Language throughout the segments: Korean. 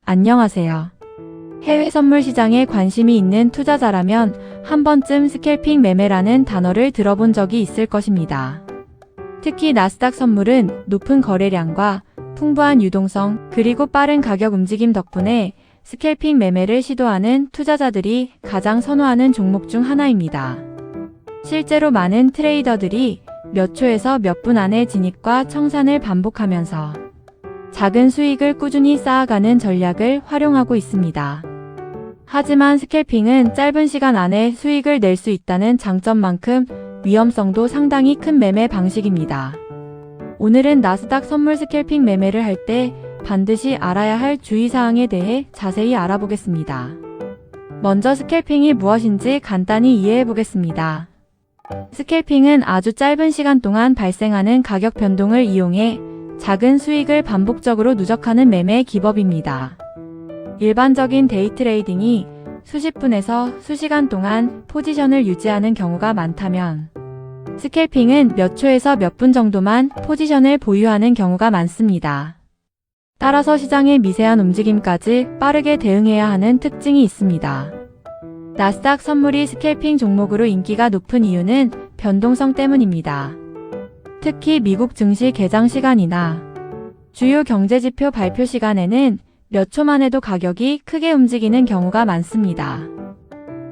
안녕하세요. 해외 선물 시장에 관심이 있는 투자자라면 한 번쯤 스캘핑 매매라는 단어를 들어본 적이 있을 것입니다. 특히 나스닥 선물은 높은 거래량과 풍부한 유동성 그리고 빠른 가격 움직임 덕분에 스캘핑 매매를 시도하는 투자자들이 가장 선호하는 종목 중 하나입니다. 실제로 많은 트레이더들이 몇 초에서 몇 분 안에 진입과 청산을 반복하면서 작은 수익을 꾸준히 쌓아가는 전략을 활용하고 있습니다. 하지만 스캘핑은 짧은 시간 안에 수익을 낼 수 있다는 장점만큼 위험성도 상당히 큰 매매 방식입니다. 오늘은 나스닥 선물 스캘핑 매매를 할 때 반드시 알아야 할 주의사항에 대해 자세히 알아보겠습니다. 먼저 스캘핑이 무엇인지 간단히 이해해 보겠습니다. 스캘핑은 아주 짧은 시간 동안 발생하는 가격 변동을 이용해 작은 수익을 반복적으로 누적하는 매매 기법입니다. 일반적인 데이 트레이딩이 수십 분에서 수시간 동안 포지션을 유지하는 경우가 많다면 스캘핑은 몇 초에서 몇 분 정도만 포지션을 보유하는 경우가 많습니다. 따라서 시장의 미세한 움직임까지 빠르게 대응해야 하는 특징이 있습니다. 나스닥 선물이 스캘핑 종목으로 인기가 높은 이유는 변동성 때문입니다. 특히 미국 증시 개장 시간이나 주요 경제지표 발표 시간에는 몇 초만 해도 가격이 크게 움직이는 경우가 많습니다.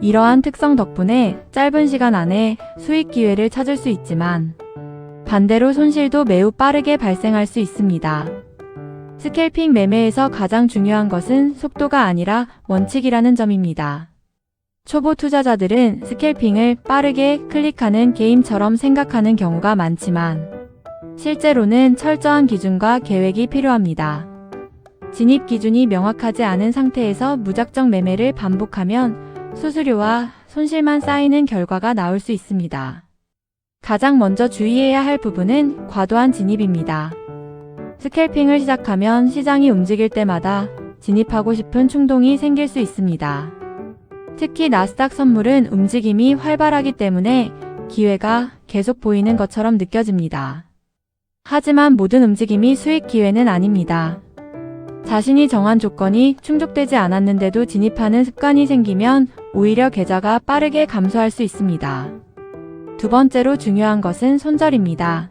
이러한 특성 덕분에 짧은 시간 안에 수익 기회를 찾을 수 있지만 반대로 손실도 매우 빠르게 발생할 수 있습니다. 스캘핑 매매에서 가장 중요한 것은 속도가 아니라 원칙이라는 점입니다. 초보 투자자들은 스캘핑을 빠르게 클릭하는 게임처럼 생각하는 경우가 많지만 실제로는 철저한 기준과 계획이 필요합니다. 진입 기준이 명확하지 않은 상태에서 무작정 매매를 반복하면 수수료와 손실만 쌓이는 결과가 나올 수 있습니다. 가장 먼저 주의해야 할 부분은 과도한 진입입니다. 스캘핑을 시작하면 시장이 움직일 때마다 진입하고 싶은 충동이 생길 수 있습니다. 특히 나스닥 선물은 움직임이 활발하기 때문에 기회가 계속 보이는 것처럼 느껴집니다. 하지만 모든 움직임이 수익 기회는 아닙니다. 자신이 정한 조건이 충족되지 않았는데도 진입하는 습관이 생기면 오히려 계좌가 빠르게 감소할 수 있습니다. 두 번째로 중요한 것은 손절입니다.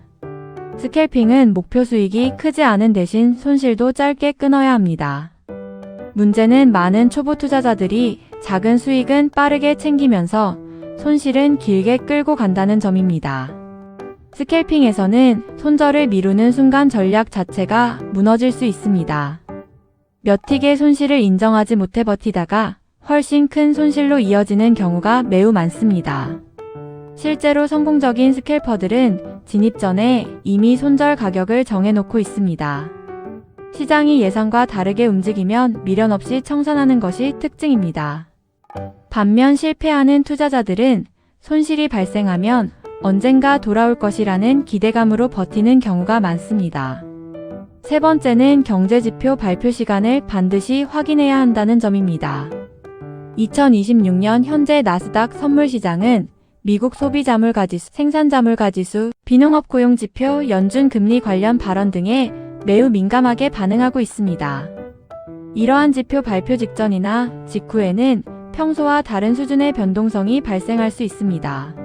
스캘핑은 목표 수익이 크지 않은 대신 손실도 짧게 끊어야 합니다. 문제는 많은 초보 투자자들이 작은 수익은 빠르게 챙기면서 손실은 길게 끌고 간다는 점입니다. 스캘핑에서는 손절을 미루는 순간 전략 자체가 무너질 수 있습니다. 몇 틱의 손실을 인정하지 못해 버티다가 훨씬 큰 손실로 이어지는 경우가 매우 많습니다. 실제로 성공적인 스캘퍼들은 진입 전에 이미 손절 가격을 정해놓고 있습니다. 시장이 예상과 다르게 움직이면 미련 없이 청산하는 것이 특징입니다. 반면 실패하는 투자자들은 손실이 발생하면 언젠가 돌아올 것이라는 기대감으로 버티는 경우가 많습니다. 세 번째는 경제지표 발표 시간을 반드시 확인해야 한다는 점입니다. 2026년 현재 나스닥 선물 시장은 미국 소비자물가지수, 생산자물가지수, 비농업 고용지표, 연준 금리 관련 발언 등에 매우 민감하게 반응하고 있습니다. 이러한 지표 발표 직전이나 직후에는 평소와 다른 수준의 변동성이 발생할 수 있습니다.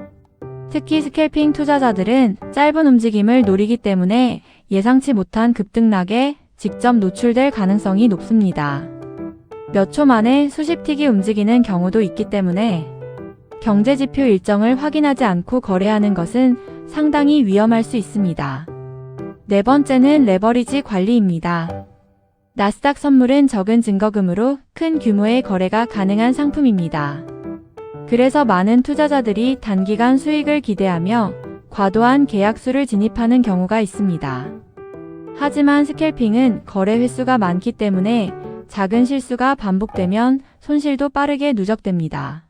특히 스캘핑 투자자들은 짧은 움직임을 노리기 때문에 예상치 못한 급등락에 직접 노출될 가능성이 높습니다. 몇 초 만에 수십 틱이 움직이는 경우도 있기 때문에 경제지표 일정을 확인하지 않고 거래하는 것은 상당히 위험할 수 있습니다. 네 번째는 레버리지 관리입니다. 나스닥 선물은 적은 증거금으로 큰 규모의 거래가 가능한 상품입니다. 그래서 많은 투자자들이 단기간 수익을 기대하며 과도한 계약수를 진입하는 경우가 있습니다. 하지만 스캘핑은 거래 횟수가 많기 때문에 작은 실수가 반복되면 손실도 빠르게 누적됩니다.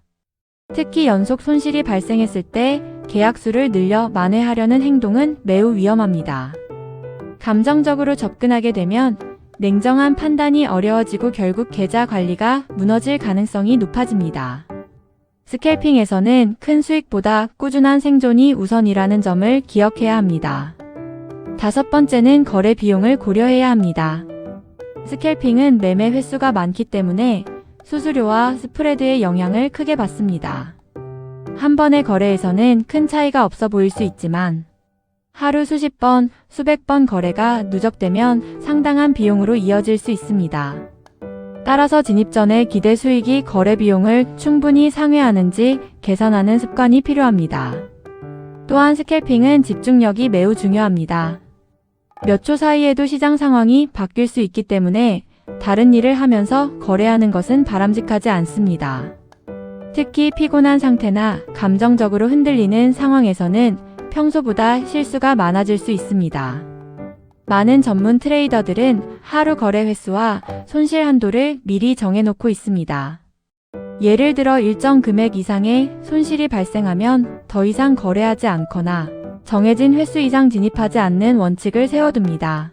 특히 연속 손실이 발생했을 때 계약수를 늘려 만회하려는 행동은 매우 위험합니다. 감정적으로 접근하게 되면 냉정한 판단이 어려워지고 결국 계좌 관리가 무너질 가능성이 높아집니다. 스캘핑에서는 큰 수익보다 꾸준한 생존이 우선이라는 점을 기억해야 합니다. 다섯 번째는 거래 비용을 고려해야 합니다. 스캘핑은 매매 횟수가 많기 때문에 수수료와 스프레드의 영향을 크게 받습니다. 한 번의 거래에서는 큰 차이가 없어 보일 수 있지만 하루 수십 번, 수백 번 거래가 누적되면 상당한 비용으로 이어질 수 있습니다. 따라서 진입 전에 기대 수익이 거래 비용을 충분히 상회하는지 계산하는 습관이 필요합니다. 또한 스캘핑은 집중력이 매우 중요합니다. 몇 초 사이에도 시장 상황이 바뀔 수 있기 때문에 다른 일을 하면서 거래하는 것은 바람직하지 않습니다. 특히 피곤한 상태나 감정적으로 흔들리는 상황에서는 평소보다 실수가 많아질 수 있습니다. 많은 전문 트레이더들은 하루 거래 횟수와 손실 한도를 미리 정해놓고 있습니다. 예를 들어 일정 금액 이상의 손실이 발생하면 더 이상 거래하지 않거나 정해진 횟수 이상 진입하지 않는 원칙을 세워둡니다.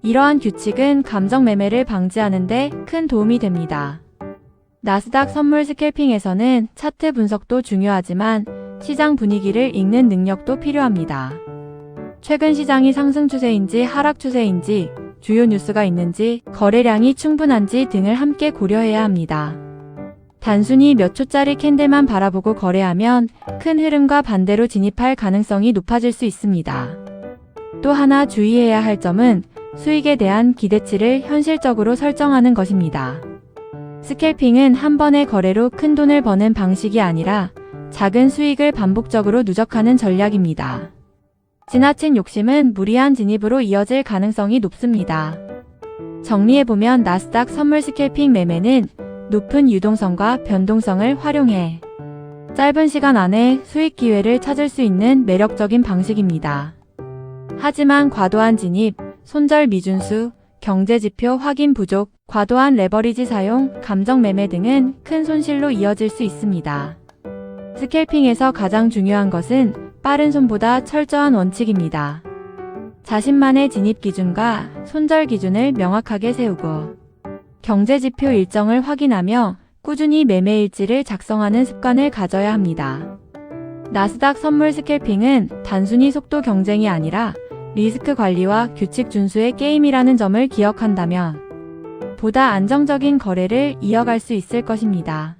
이러한 규칙은 감정 매매를 방지하는 데 큰 도움이 됩니다. 나스닥 선물 스캘핑에서는 차트 분석도 중요하지만 시장 분위기를 읽는 능력도 필요합니다. 최근 시장이 상승 추세인지 하락 추세인지, 주요 뉴스가 있는지, 거래량이 충분한지 등을 함께 고려해야 합니다. 단순히 몇 초짜리 캔들만 바라보고 거래하면 큰 흐름과 반대로 진입할 가능성이 높아질 수 있습니다. 또 하나 주의해야 할 점은 수익에 대한 기대치를 현실적으로 설정하는 것입니다. 스캘핑은 한 번의 거래로 큰 돈을 버는 방식이 아니라 작은 수익을 반복적으로 누적하는 전략입니다. 지나친 욕심은 무리한 진입으로 이어질 가능성이 높습니다. 정리해보면 나스닥 선물 스캘핑 매매는 높은 유동성과 변동성을 활용해 짧은 시간 안에 수익 기회를 찾을 수 있는 매력적인 방식입니다. 하지만 과도한 진입, 손절 미준수, 경제지표 확인 부족, 과도한 레버리지 사용, 감정 매매 등은 큰 손실로 이어질 수 있습니다. 스캘핑에서 가장 중요한 것은 빠른 손보다 철저한 원칙입니다. 자신만의 진입 기준과 손절 기준을 명확하게 세우고 경제지표 일정을 확인하며 꾸준히 매매 일지를 작성하는 습관을 가져야 합니다. 나스닥 선물 스캘핑은 단순히 속도 경쟁이 아니라 리스크 관리와 규칙 준수의 게임이라는 점을 기억한다면 보다 안정적인 거래를 이어갈 수 있을 것입니다.